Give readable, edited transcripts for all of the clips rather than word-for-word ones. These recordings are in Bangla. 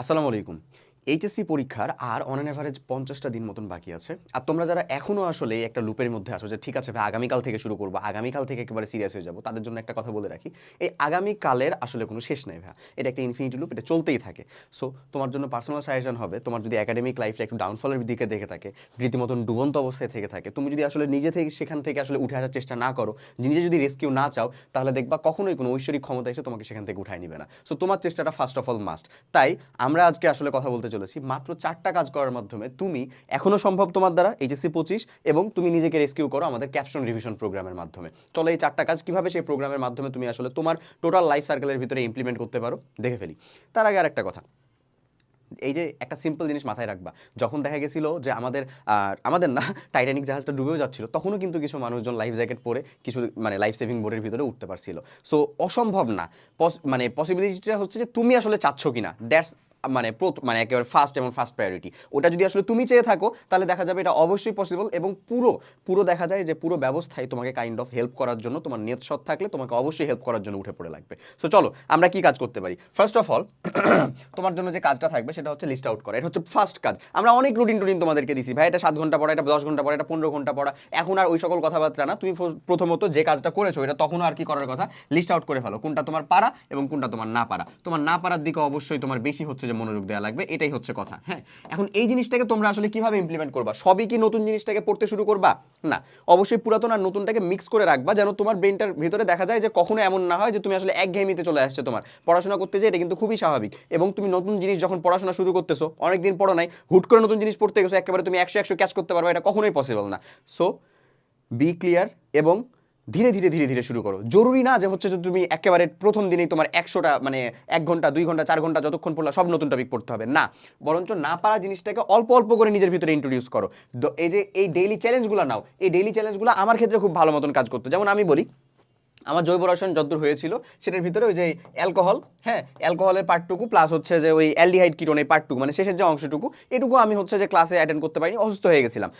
আসসালামু আলাইকুম। এইচএসসি পরীক্ষার আর অন অ্যান এভারেজ ৫০টা দিন মতন বাকি আছে। আর তোমরা যারা এখনো আসলে এই একটা লুপের মধ্যে আছো যে ঠিক আছে ভাই আগামীকাল থেকে শুরু করব, আগামীকাল থেকে একেবারে সিরিয়াস হয়ে যাব। তাদের জন্য একটা কথা বলে রাখি। এই আগামীকালের আসলে কোনো শেষ নাই ভাইয়া। এটা একটা ইনফিনিটি লুপ, এটা চলতেই থাকে। সো তোমার জন্য পার্সোনাল সাজেশন হবে, তোমার যদি একাডেমিক লাইফটা একটু ডাউনফলের দিকে দেখে থাকে, রীতিমতন ডুবন্ত অবস্থায় থেকে থাকে, তুমি যদি আসলে নিজে থেকে সেখান থেকে আসলে উঠে আসার চেষ্টা না করো, নিজে যদি রেস্কিউ না চাও, তাহলে দেখবা কখনোই কোনো ঐশ্বরিক ক্ষমতা এসে তোমাকে সেখান থেকে উঠায় নিবে না। সো তোমার চেষ্টাটা ফার্স্ট অফ অল মাস্ট। তাই আমরা আজকে আসলে কথা বলতে চলেছি মাত্র 4টা কাজ করার মাধ্যমে তুমি এখনো সম্ভব তোমার দ্বারা এইচএসসি 25 এবং তুমি নিজেকে রেস্কিউ করো আমাদের ক্যাপশন রিভিশন প্রোগ্রামের মাধ্যমে। চলো এই 4টা কাজ কিভাবে সেই প্রোগ্রামের মাধ্যমে তুমি আসলে তোমার টোটাল লাইফ সার্কেলের ভিতরে ইমপ্লিমেন্ট করতে পারো দেখে ফেলি। তার আগে আরেকটা কথা, এই যে একটা সিম্পল জিনিস মাথায় রাখবা, যখন দেখা গেছিল যে আমাদের না টাইটানিক জাহাজটা ডুবেও যাচ্ছিল, তখনও কিন্তু কিছু মানুষজন লাইফ জ্যাকেট পরে কিছু মানে লাইফ সেভিং বোর্ডের ভিতরে উঠতে পারছিল। সো অসম্ভব না, মানে পসিবিলিটিটা হচ্ছে যে তুমি আসলে চাচ্ছ কিনা, দ্যাটস মানে একেবারে ফার্স্ট এবং ফার্স্ট প্রায়োরিটি। ওটা যদি আসলে তুমি চেয়ে থাকো তাহলে দেখা যাবে এটা অবশ্যই পসিবল, এবং পুরো পুরো দেখা যায় যে পুরো ব্যবস্থায় তোমাকে কাইন্ড অফ হেল্প করার জন্য, তোমার নিয়ত সৎ থাকলে তোমাকে অবশ্যই হেল্প করার জন্য উঠে পড়ে লাগবে। সো চলো আমরা কি কাজ করতে পারি। ফার্স্ট অফ অল তোমার জন্য যে কাজটা থাকবে সেটা হচ্ছে লিস্ট আউট করা। এটা হচ্ছে ফার্স্ট কাজ। আমরা অনেক রুটিন তোমাদেরকে দিছি ভাই, এটা 7 ঘন্টা পড়া, এটা 10 ঘন্টা পড়া, এটা 15 ঘন্টা পড়া। এখন আর ওই সকল কথাবার্তা না, তুমি প্রথমত যে কাজটা করেছো এটা তখনও আর কি করার কথা, লিস্ট আউট করে ফেলো কোনটা তোমার পারা এবং কোনটা তোমার না পারা। তোমার না পারার দিকে অবশ্যই তোমার বেশি হচ্ছে যে মনোযোগ দেওয়া লাগবে, এটাই হচ্ছে কথা। হ্যাঁ, এখন এই জিনিসটাকে তোমরা আসলে কিভাবে ইমপ্লিমেন্ট করবা? সবই কি নতুন জিনিসটাকে পড়তে শুরু করবা? না, অবশ্যই পুরাতন আর নতুনটাকে মিক্স করে রাখবা, যেন তোমার ব্রেনটার ভিতরে দেখা যায় যে কখনো এমন না হয় যে তুমি আসলে একঘেয়েমিতে চলে আসছে তোমার পড়াশোনা করতে, যে এটা কিন্তু খুবই স্বাভাবিক। এবং তুমি নতুন জিনিস যখন পড়াশোনা শুরু করতেছো, অনেকদিন পড়ো নাই, হুট করে নতুন জিনিস পড়তে গেছো, একেবারে তুমি 100 ক্যাচ করতে পারবে, এটা কখনোই পসিবল না। সো বি ক্লিয়ার এবং ধীরে ধীরে ধীরে ধীরে শুরু করো। জরুরি না যে হচ্ছে যে তুমি একেবারে প্রথম দিনেই তোমার 100টা মানে 1 ঘন্টা 2 ঘন্টা 4 ঘন্টা যতক্ষণ পড়লা সব নতুন টপিক পড়তে হবে না, বরঞ্চ না পারা জিনিসটাকে অল্প অল্প করে নিজের ভিতরে ইন্ট্রোডিউস করো। এই যে এই ডেইলি চ্যালেঞ্জগুলো নাও, এই ডেইলি চ্যালেঞ্জগুলো আমার ক্ষেত্রে খুব ভালো মতন কাজ করতো। যেমন আমি বলি, আমার জৈব রসায়ন যতদূর হয়েছিল সেটার ভিতরে ওই যে অ্যালকোহল, হ্যাঁ অ্যালকোহলের পার্টটুকু প্লাস হচ্ছে যে ওই অ্যালডিহাইড কিটোন এই পার্টটুকু, মানে শেষের যে অংশটুকু, এটুকু আমি হচ্ছে যে ক্লাসে অ্যাটেন্ড করতে পারিনি, অসুস্থ হয়ে গেছিলাম।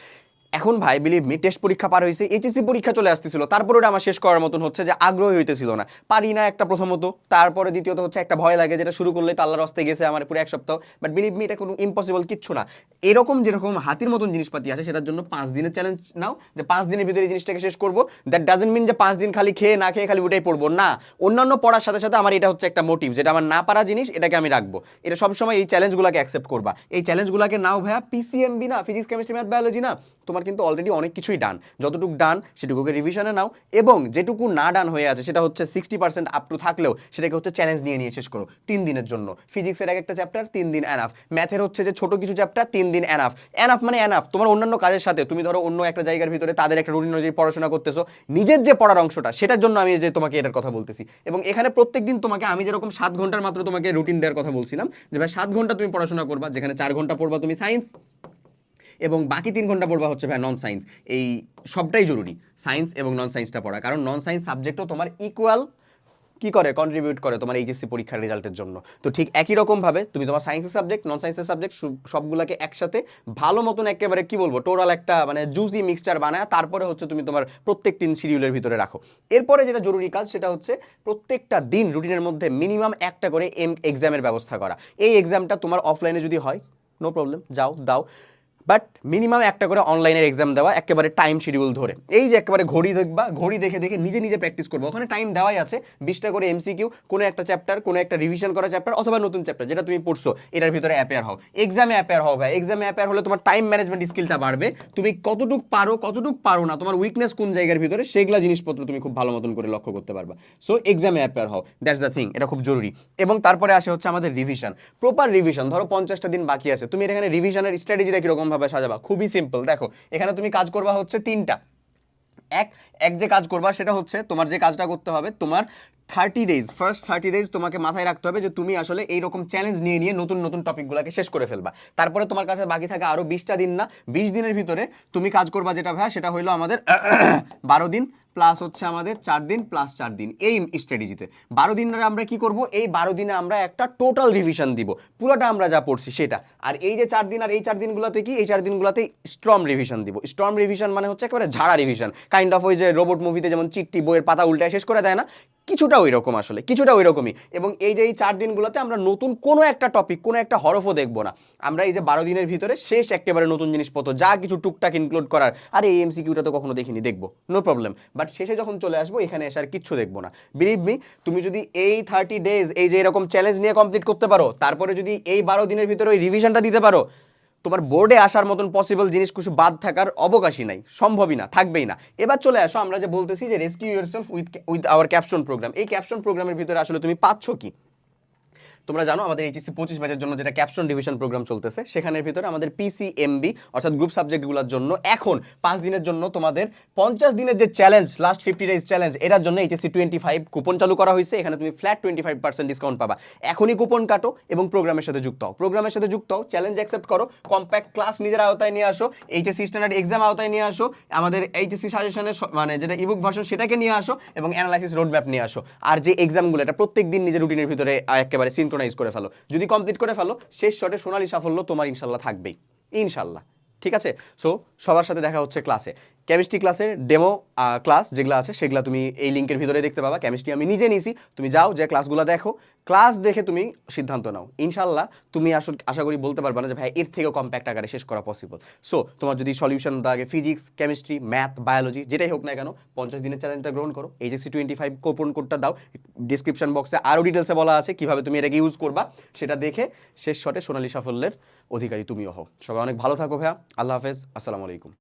এখন ভাই বিলিভ মি, টেস্ট পরীক্ষা পার হয়েছে, এইচএসসি পরীক্ষা চলে আসতেছিল, তারপরে ওটা আমার শেষ করার মতন হচ্ছে যে আগ্রহী হইতেছিল না, পারি না একটা প্রথমত, তারপরে দ্বিতীয়ত হচ্ছে একটা ভয় লাগে যেটা শুরু করলেই তো আল্লাহর রাস্তায় গেছে আমার পুরো 1 সপ্তাহ। বাট বিলিভ মি, এটা কোনো ইম্পসিবল কিচ্ছু না। এরকম যেরকম হাতির মতন জিনিসপাতি আছে, সেটার জন্য 5 দিনের চ্যালেঞ্জ নাও, যে 5 দিনের ভিতরে এই জিনিসটাকে শেষ করবো। দ্যাট ডাজেন্ট মিন যে 5 দিন খালি খেয়ে না খেয়ে খালি ওটাই পড়বো না। অন্যান্য পড়ার সাথে সাথে আমার এটা হচ্ছে একটা মোটিভ, যেটা আমার না পারা জিনিস এটাকে আমি রাখবো। এটা সবসময় এই চ্যালেঞ্জগুলোকে অ্যাকসেপ্ট করবা, এই চ্যালেঞ্জগুলোকে নাও ভাইয়া। পিসিএমবি না, ফিজিক্স কেমিস্ট্রি ম্যাথ বায়োলজি না, তোমার কিন্তু অলরেডি অনেক কিছুই ডান। যতটুকু ডান সেটুকুকে রিভিশনে নাও, এবং যেটুকু না ডান হয়ে আছে সেটা হচ্ছে 60% আপ টু থাকলেও সেটাকে হচ্ছে চ্যালেঞ্জ নিয়ে নিয়ে শেষ করো 3 দিনের জন্য। ফিজিক্সের একটা চ্যাপ্টার 3 দিন এনাফ, ম্যাথের হচ্ছে যে ছোট কিছু চ্যাপ্টার 3 দিন এনাফ। এনাফ মানে এনাফ। তোমার অন্যান্য কাজের সাথে তুমি ধরো অন্য একটা জায়গার ভিতরে তাদের একটা রুটিন অনুযায়ী পড়াশোনা করতেছো, নিজের যে পড়ার অংশটা সেটার জন্য আমি যে তোমাকে এটার কথা বলতেছি। এবং এখানে প্রত্যেকদিন তোমাকে আমি যেরকম 7 ঘন্টার মাত্র তোমাকে রুটিন দেওয়ার কথা বলছিলাম, যে ভাই 7 ঘন্টা তুমি পড়াশোনা করবা, যেখানে 4 ঘন্টা পড়বা তুমি সায়েন্স এবং বাকি 3 ঘন্টা পড়বা হচ্ছে ভাই নন সায়েন্স। এই সবটাই জরুরি, সায়েন্স এবং নন সায়েন্সটা পড়া, কারণ নন সায়েন্স সাবজেক্টও তোমার ইকুয়াল কি করে কন্ট্রিবিউট করে তোমার এইচএসসি পরীক্ষার রেজাল্টের জন্য। তো ঠিক একই রকমভাবে তুমি তোমার সায়েন্সের সাবজেক্ট নন সায়েন্সের সাবজেক্ট সবগুলোকে একসাথে ভালো মতন একেবারে কি বলবো টোটাল একটা মানে জুসি মিক্সচার বানায়, তারপরে হচ্ছে তুমি তোমার প্রত্যেকটি শিডিউলের ভিতরে রাখো। এরপরে যেটা জরুরি কাজ সেটা হচ্ছে প্রত্যেকটা দিন রুটিনের মধ্যে মিনিমাম একটা করে এক্সামের ব্যবস্থা করা। এই এক্সামটা তোমার অফলাইনে যদি হয় নো প্রবলেম, যাও দাও, বাট মিনিমাম একটা করে অনলাইনের এক্সাম দেওয়া একেবারে টাইম শিডিউল ধরে। এই যে একেবারে ঘড়ি দেখবা, ঘড়ি দেখে দেখে নিজে নিজে প্র্যাকটিস করবো, ওখানে টাইম দেওয়াই আছে। 20টা করে এমসিকিউ, কোনো একটা চ্যাপ্টার, কোনো একটা রিভিশন করা চ্যাপ্টার অথবা নতুন চ্যাপ্টার যেটা তুমি পড়ছো এটার ভিতরে অ্যাপেয়ার হও। এক্সামে অ্যাপেয়ার হও ভাই, এক্সামে অ্যাপেয়ার হলে তোমার টাইম ম্যানেজমেন্ট স্কিলটা বাড়বে। তুমি কতটুক পারো কতটুক পারো না, তোমার উইকনেস কোন জায়গার ভিতরে, সেগুলা জিনিসপত্র তুমি খুব ভালো মতন করে লক্ষ্য করতে পারবা। সো এক্সামে অ্যাপেয়ার হও, দ্যাটস দ্য থিং, এটা খুব জরুরি। এবং তারপরে আসে হচ্ছে আমাদের রিভিশন, প্রপার রিভিশন। ধরো 50টা দিন বাকি আছে, তুমি এখানে রিভিশনের স্ট্র্যাটেজিটা কিরকম ভাবে সাজাবা, খুবই সিম্পল। দেখো এখানে তুমি কাজ করবা হচ্ছে 3টা। এক এক যে কাজ করবা সেটা হচ্ছে তোমার যে কাজটা করতে হবে, তোমার 30 ডেজ, ফার্স্ট 30 ডেজ তোমাকে মাথায় রাখতে হবে যে তুমি আসলে এইরকম চ্যালেঞ্জ নিয়ে নিয়ে নতুন নতুন টপিকগুলোকে শেষ করে ফেলবা। তারপরে তোমার কাছে বাকি থাকে আরও 20টা দিন, না 20 দিনের ভিতরে তুমি কাজ করবা যেটা ভাইয়া, সেটা হইলো আমাদের 12 দিন প্লাস হচ্ছে আমাদের 4 দিন প্লাস 4 দিন। এই স্ট্র্যাটেজিতে 12 দিনের আমরা কি করব, এই 12 দিনে আমরা একটা টোটাল রিভিশন দিব, পুরোটা আমরা যা পড়ছি সেটা। আর এই যে 4 দিন, আর এই 4 দিনগুলোতে কি, এই 4 দিনগুলোতে স্ট্রম রিভিশন দিব। স্ট্রম রিভিশন মানে হচ্ছে একেবারে ঝাড়া রিভিশন, কাইন্ড অফ ওই যে রোবট মুভিতে যেমন চিট্টি বইয়ের পাতা উল্টায় শেষ করে দেয় না, কিছুটা ওই রকম আসলে, কিছুটা ওই রকমই। এবং এই যে এই 4 দিনগুলোতে আমরা নতুন কোনো একটা টপিক, কোনো একটা হরফও দেখবো না। আমরা এই যে 12 দিনের ভিতরে শেষ একেবারে নতুন জিনিসপত্র যা কিছু টুকটাক ইনক্লুড করার, আরে এই এমসিকিউটা তো কখনো দেখিনি, দেখবো, নো প্রবলেম। বাট শেষে যখন চলে আসবো এখানে এসে আর কিচ্ছু দেখবো না। বিলিভ মি, তুমি যদি এই 30 ডেজ এই যে এরকম চ্যালেঞ্জ নিয়ে কমপ্লিট করতে পারো, তারপরে যদি এই 12 দিনের ভিতরে ওই রিভিশনটা দিতে পারো, তোমার বোর্ডে আসার মতন পসিবল জিনিস কিছু বাদ থাকার অবকাশই নাই, সম্ভবই না, থাকবেই না। এবার চলে আসো আমরা যে বলতেছি যে rescue yourself with our caption program. এই ক্যাপশন প্রোগ্রামের ভিতরে আসলে তুমি পাচ্ছ কি? তোমরা জানো আমাদের এইচএসসি 25 ব্যাচের জন্য যেটা ক্যাপশন ডিভিশন প্রোগ্রাম চলতেছে, সেখানের ভিতরে আমাদের পিসিএমবি অর্থাৎ গ্রুপ সাবজেক্টগুলোর জন্য এখন 5 দিনের জন্য তোমাদের 50 দিনের যে চ্যালেঞ্জ, লাস্ট 50 ডেজ চ্যালেঞ্জ, এটার জন্য এইচএসসি 25 কুপন চালু করা হয়েছে। এখানে তুমি ফ্ল্যাট 25% ডিসকাউন্ট পাবা। এখনই কুপন কাটো এবং প্রোগ্রামের সাথে যুক্ত হও, প্রোগ্রামের সাথে যুক্ত হও, চ্যালেঞ্জ অ্যাকসেপ্ট করো, কম্প্যাক্ট ক্লাস নিজের আওতায় নিয়ে আসো, এইচএসসি স্ট্যান্ডার্ড এক্সাম আওতায় নিয়ে আসো, আমাদের এইচএসসি সাজেশনের মানে যেটা ইবুক ভার্সন সেটাকে নিয়ে আসো, এবং অ্যানালাইসিস রোডম্যাপ নিয়ে আসো। আর যে এক্সামগুলো এটা প্রত্যেক দিন নিজের রুটিনের ভিতরে একেবারে সিনক্রোনাইজ করে ফেলো। যদি কমপ্লিট করে ফেলো, শেষ শটে সোনালী সাফল্য তোমার ইনশাল্লাহ থাকবেই, ইনশাল্লাহ। ঠিক আছে? সো সবার সাথে দেখা হচ্ছে ক্লাসে। কেমিস্ট্রি ক্লাসের ডেমো ক্লাস যেগুলো আছে সেগুলো তুমি এই লিঙ্কের ভিতরে দেখতে পাবা। কেমিস্ট্রি আমি নিজে নিয়েছি, তুমি যাও যে ক্লাসগুলো দেখো, ক্লাস দেখে তুমি সিদ্ধান্ত নাও। ইনশাল্লাহ তুমি আসলে আশা করি বলতে পারবা না যে ভাই এর থেকেও কম্প্যাক্ট আকারে শেষ করা পসিবল। সো তোমার যদি সলিউশন লাগে ফিজিক্স, কেমিস্ট্রি, ম্যাথ, বায়োলজি যেটাই হোক না কেন, 50 দিনের চ্যালেঞ্জটা গ্রহণ করো। এইচএসসি 25 কুপন কোডটা দাও, ডিসক্রিপশন বক্সে আরও ডিটেলসে বলা আছে কিভাবে তুমি এটাকে ইউজ করবা, সেটা দেখে শেষ শটে সোনালী সাফল্যের অধিকারী তুমিও হও। সবাই অনেক ভালো থাকো ভাইয়া, আল্লাহ হাফেজ, আসসালামু আলাইকুম।